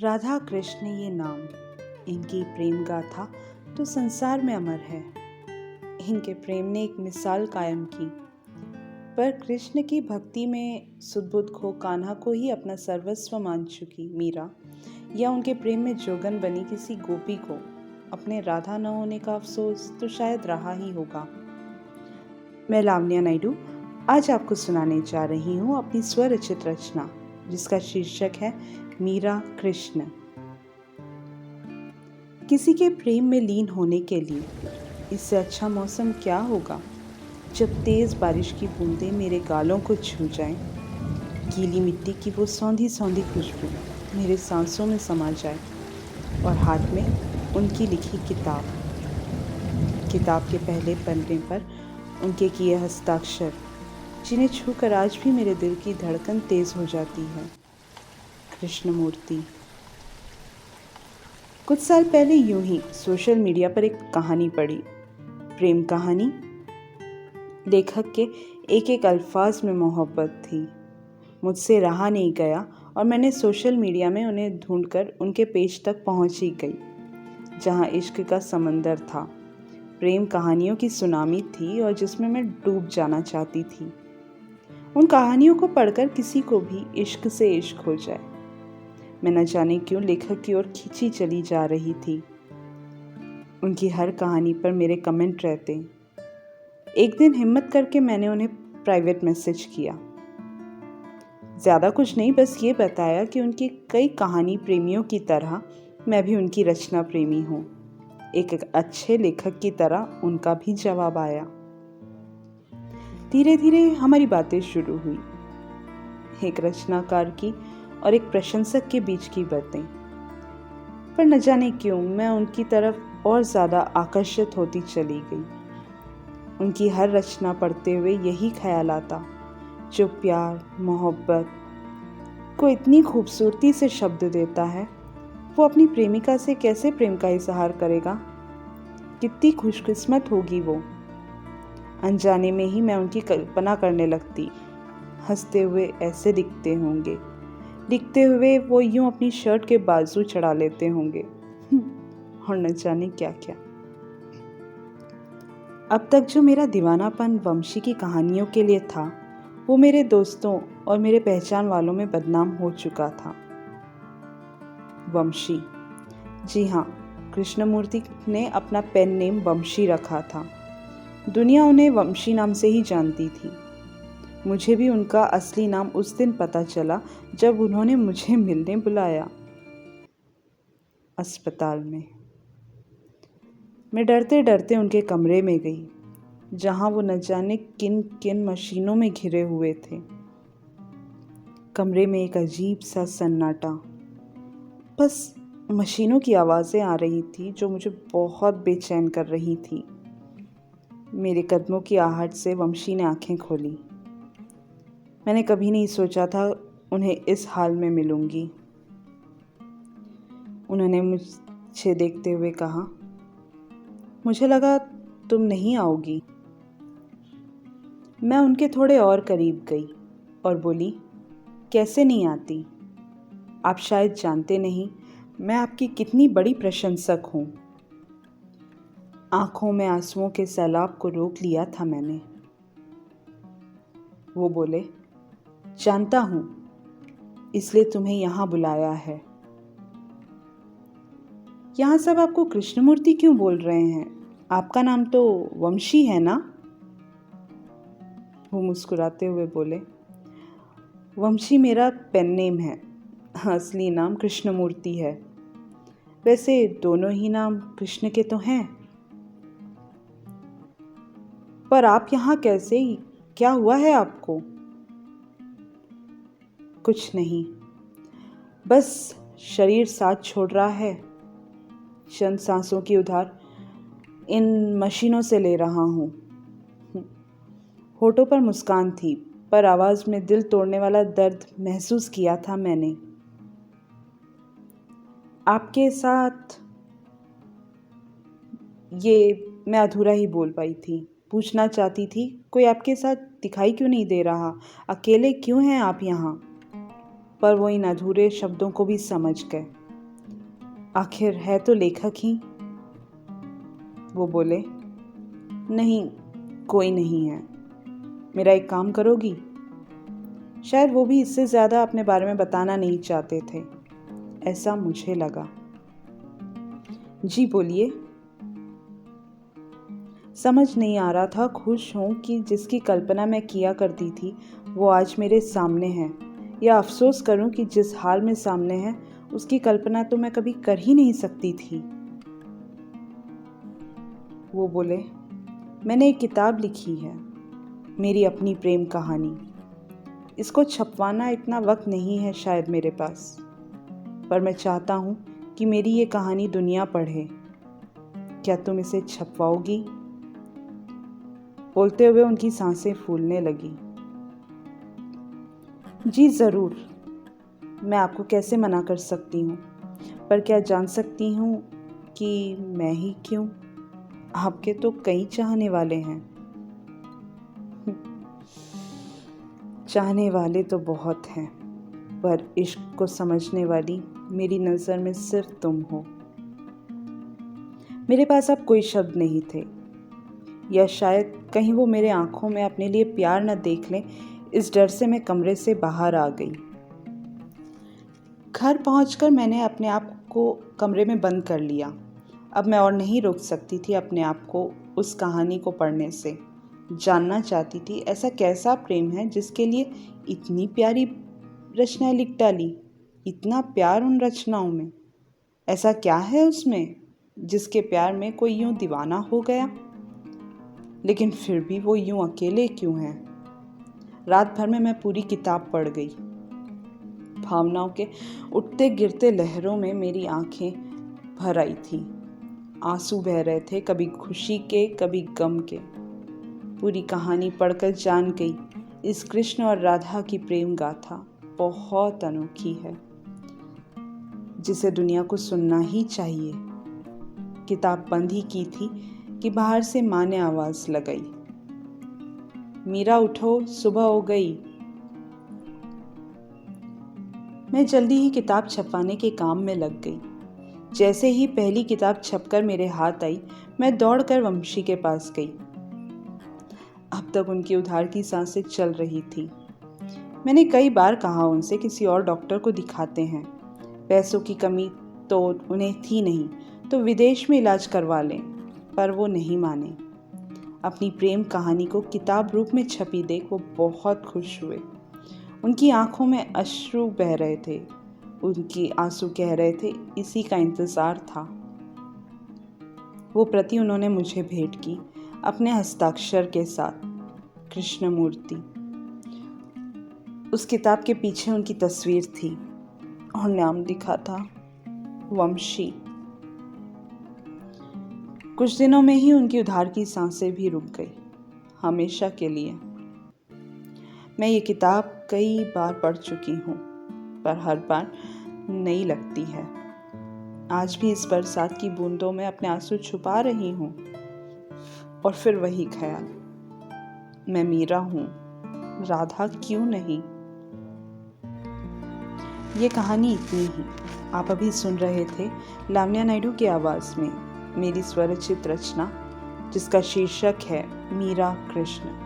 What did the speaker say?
राधा कृष्ण ये नाम, इनकी प्रेम गाथा तो संसार में अमर है। इनके प्रेम ने एक मिसाल कायम की, पर कृष्ण की भक्ति में सुदबुद खो कान्हा को ही अपना सर्वस्व मान चुकी मीरा, या उनके प्रेम में जोगन बनी किसी गोपी को अपने राधा न होने का अफसोस तो शायद रहा ही होगा। मैं लावण्या नायडू आज आपको सुनाने जा रही हूँ अपनी स्वरचित रचना, जिसका शीर्षक है मीरा कृष्ण। किसी के प्रेम में लीन होने के लिए इससे अच्छा मौसम क्या होगा, जब तेज बारिश की बूंदें मेरे गालों को छू जाएं, गीली मिट्टी की वो सौंधी सौंधी खुशबू मेरे सांसों में समा जाए और हाथ में उनकी लिखी किताब के पहले पन्ने पर उनके किए हस्ताक्षर, जिन्हें छूकर आज भी मेरे दिल की धड़कन तेज हो जाती है। कृष्णमूर्ति। कुछ साल पहले यूं ही सोशल मीडिया पर एक कहानी पढ़ी, प्रेम कहानी। लेखक के एक एक अल्फाज में मोहब्बत थी। मुझसे रहा नहीं गया और मैंने सोशल मीडिया में उन्हें ढूंढकर उनके पेज तक पहुंच ही गई, जहां इश्क का समंदर था। प्रेम कहानियों की सुनामी थी और जिसमें मैं डूब जाना चाहती थी। उन कहानियों को पढ़कर किसी को भी इश्क से इश्क हो जाए। मैं न जाने क्यों लेखक की ओर खींची चली जा रही थी। उनकी हर कहानी पर मेरे कमेंट रहते। एक दिन हिम्मत करके मैंने उन्हें प्राइवेट मैसेज किया। ज़्यादा कुछ नहीं, बस ये बताया कि उनकी कई कहानी प्रेमियों की तरह मैं भी उनकी रचना प्रेमी हूँ। एक अच्छे लेखक की तरह उनका भी जवाब आया। धीरे धीरे हमारी बातें शुरू हुई, एक रचनाकार की और एक प्रशंसक के बीच की बातें। पर न जाने क्यों मैं उनकी तरफ और ज़्यादा आकर्षित होती चली गई। उनकी हर रचना पढ़ते हुए यही ख्याल आता, जो प्यार मोहब्बत को इतनी खूबसूरती से शब्द देता है, वो अपनी प्रेमिका से कैसे प्रेम का इजहार करेगा। कितनी खुशकिस्मत होगी वो। अनजाने में ही मैं उनकी कल्पना करने लगती। हंसते हुए ऐसे दिखते होंगे, लिखते हुए वो यूं अपनी शर्ट के बाजू चढ़ा लेते होंगे और न जाने क्या क्या। अब तक जो मेरा दीवानापन वंशी की कहानियों के लिए था, वो मेरे दोस्तों और मेरे पहचान वालों में बदनाम हो चुका था। वंशी, जी हाँ, कृष्णमूर्ति ने अपना पेन नेम वंशी रखा था। दुनिया उन्हें वंशी नाम से ही जानती थी। मुझे भी उनका असली नाम उस दिन पता चला जब उन्होंने मुझे मिलने बुलाया, अस्पताल में। मैं डरते डरते उनके कमरे में गई, जहां वो न जाने किन किन मशीनों में घिरे हुए थे। कमरे में एक अजीब सा सन्नाटा, बस मशीनों की आवाज़ें आ रही थी जो मुझे बहुत बेचैन कर रही थी। मेरे कदमों की आहट से वंशी ने आंखें खोली। मैंने कभी नहीं सोचा था उन्हें इस हाल में मिलूंगी। उन्होंने मुझे देखते हुए कहा, मुझे लगा तुम नहीं आओगी। मैं उनके थोड़े और करीब गई और बोली, कैसे नहीं आती? आप शायद जानते नहीं मैं आपकी कितनी बड़ी प्रशंसक हूँ। आंखों में आंसुओं के सैलाब को रोक लिया था मैंने। वो बोले, जानता हूँ, इसलिए तुम्हें यहाँ बुलाया है। यहाँ सब आपको कृष्णमूर्ति क्यों बोल रहे हैं? आपका नाम तो वंशी है ना? वो मुस्कुराते हुए बोले, वंशी मेरा पेन नेम है, असली नाम कृष्णमूर्ति है। वैसे दोनों ही नाम कृष्ण के तो हैं। पर आप यहाँ कैसे? क्या हुआ है आपको? कुछ नहीं, बस शरीर साथ छोड़ रहा है। चंद सांसों की उधार इन मशीनों से ले रहा हूँ। होठों पर मुस्कान थी, पर आवाज़ में दिल तोड़ने वाला दर्द महसूस किया था मैंने। आपके साथ, ये मैं अधूरा ही बोल पाई थी। पूछना चाहती थी, कोई आपके साथ दिखाई क्यों नहीं दे रहा? अकेले क्यों हैं आप यहाँ? पर वो इन अधूरे शब्दों को भी समझ गए। आखिर है तो लेखक ही। वो बोले, नहीं, कोई नहीं है। मेरा एक काम करोगी? शायद वो भी इससे ज़्यादा अपने बारे में बताना नहीं चाहते थे, ऐसा मुझे लगा। जी बोलिए। समझ नहीं आ रहा था खुश हूँ कि जिसकी कल्पना मैं किया करती थी वो आज मेरे सामने है, या अफसोस करूँ कि जिस हाल में सामने है उसकी कल्पना तो मैं कभी कर ही नहीं सकती थी। वो बोले, मैंने एक किताब लिखी है, मेरी अपनी प्रेम कहानी। इसको छपवाना इतना वक्त नहीं है शायद मेरे पास, पर मैं चाहता हूँ कि मेरी ये कहानी दुनिया पढ़े। क्या तुम इसे छपवाओगी? बोलते हुए उनकी सांसें फूलने लगी। जी ज़रूर, मैं आपको कैसे मना कर सकती हूँ, पर क्या जान सकती हूँ कि मैं ही क्यों? आपके तो कई चाहने वाले हैं। चाहने वाले तो बहुत हैं, पर इश्क को समझने वाली मेरी नज़र में सिर्फ तुम हो। मेरे पास अब कोई शब्द नहीं थे, या शायद कहीं वो मेरे आंखों में अपने लिए प्यार न देख लें, इस डर से मैं कमरे से बाहर आ गई। घर पहुंचकर मैंने अपने आप को कमरे में बंद कर लिया। अब मैं और नहीं रोक सकती थी अपने आप को उस कहानी को पढ़ने से। जानना चाहती थी ऐसा कैसा प्रेम है जिसके लिए इतनी प्यारी रचनाएं लिख डाली, इतना प्यार उन रचनाओं में। ऐसा क्या है उसमें जिसके प्यार में कोई यूं दीवाना हो गया? लेकिन फिर भी वो यूं अकेले क्यों हैं? रात भर में मैं पूरी किताब पढ़ गई। भावनाओं के उठते गिरते लहरों में मेरी आंखें भर आई थी। आंसू बह रहे थे, कभी खुशी के कभी गम के। पूरी कहानी पढ़कर जान गई, इस कृष्ण और राधा की प्रेम गाथा बहुत अनोखी है, जिसे दुनिया को सुनना ही चाहिए। किताब बंद ही की थी कि बाहर से माँ ने आवाज लगाई, मीरा उठो, सुबह हो गई। मैं जल्दी ही किताब छपवाने के काम में लग गई। जैसे ही पहली किताब छपकर मेरे हाथ आई, मैं दौड़कर वंशी के पास गई। अब तक उनकी उधार की सांसें चल रही थी। मैंने कई बार कहा उनसे किसी और डॉक्टर को दिखाते हैं, पैसों की कमी तो उन्हें थी नहीं, तो विदेश में इलाज करवा लें, पर वो नहीं माने। अपनी प्रेम कहानी को किताब रूप में छपी देख वो बहुत खुश हुए। उनकी आंखों में अश्रु बह रहे थे, उनकी आंसू कह रहे थे इसी का इंतजार था। वो प्रति उन्होंने मुझे भेंट की अपने हस्ताक्षर के साथ, कृष्णमूर्ति। उस किताब के पीछे उनकी तस्वीर थी और नाम लिखा था वंशी। कुछ दिनों में ही उनकी उधार की सांसें भी रुक गई, हमेशा के लिए। मैं ये किताब कई बार पढ़ चुकी हूँ, पर हर बार नई लगती है। आज भी इस बरसात की बूंदों में अपने आंसू छुपा रही हूँ, और फिर वही ख्याल, मैं मीरा हूँ, राधा क्यों नहीं। ये कहानी इतनी ही। आप अभी सुन रहे थे लावण्या नायडू की आवाज़ में मेरी स्वरचित रचना, जिसका शीर्षक है मीरा कृष्ण।